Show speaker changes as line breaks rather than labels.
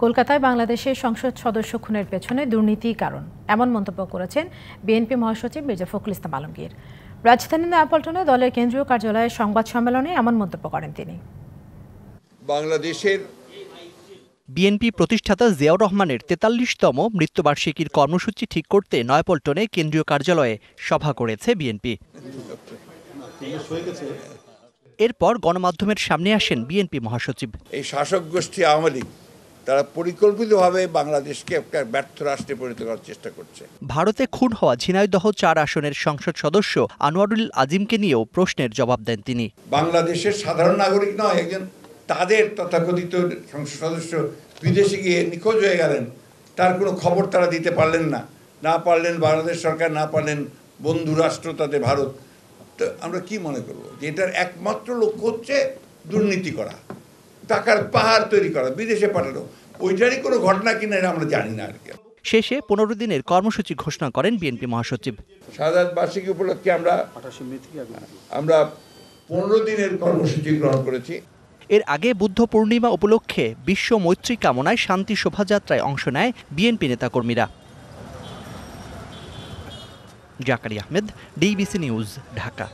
কলকাতায় বাংলাদেশের সংসদ সদস্য খুনের পেছনে দুর্নীতিই কারণ, এমন মন্তব্য করেছেন বিএনপি মহাসচিব মির্জা ফখরুল ইসলাম আলমগীর। রাজধানীর নয়াপল্টনে দলের কেন্দ্রীয় কার্যালয়ে সংবাদ সম্মেলনে এমন মন্তব্য করেন তিনি।
বাংলাদেশের
বিএনপি প্রতিষ্ঠাতা জিয়াউর রহমানের ৪৩তম মৃত্যুবার্ষিকীর কর্মসূচি ঠিক করতে নয়াপল্টনে কেন্দ্রীয় কার্যালয়ে সভা করেছে বিএনপি। এরপর গণমাধ্যমের সামনে আসেন বিএনপি মহাসচিব।
এই শাসক গোষ্ঠী আওয়ামী লীগ তারা পরিকল্পিতভাবে বাংলাদেশকে একটা ব্যর্থ রাষ্ট্রে পরিণত করার চেষ্টা করছে।
ভারতে খুন হওয়া ঝিনাইদহ ৪ আসনের সংসদ সদস্য আনোয়ারুল আজিমকে নিয়েও প্রশ্নের জবাব দেন তিনি।
বাংলাদেশের সাধারণ নাগরিক নয়, একজন তাদের তথাকথিত সংসদ সদস্য বিদেশে গিয়ে নিখোঁজ হয়ে গেলেন, তার কোনো খবর তারা দিতে পারলেন না পারলেন বাংলাদেশ সরকার, না পারলেন বন্ধু রাষ্ট্র তাদের ভারত। তো আমরা কি মনে করব যে এটার একমাত্র লক্ষ্য হচ্ছে দুর্নীতি করা, টাকার পাহাড় তৈরি করা, বিদেশে পাঠানো? ওইটারই কোনো ঘটনা কিনা এটা আমরা জানি না। আর কি
শেষে ১৫ দিনের কর্মসূচি ঘোষণা করেন বিএনপি মহাসচিব।
শাহাদাত বার্ষিকী উপলক্ষে আমরা 15 দিনের কর্মসূচি গ্রহণ করেছি।
এর আগে বুদ্ধ পূর্ণিমা উপলক্ষে বিশ্ব মৈত্রী কামনায় শান্তি শোভাযাত্রায় অংশ নেয় বিএনপি নেতাকর্মীরা। Zakaria Ahmed, DBC news, Dhaka.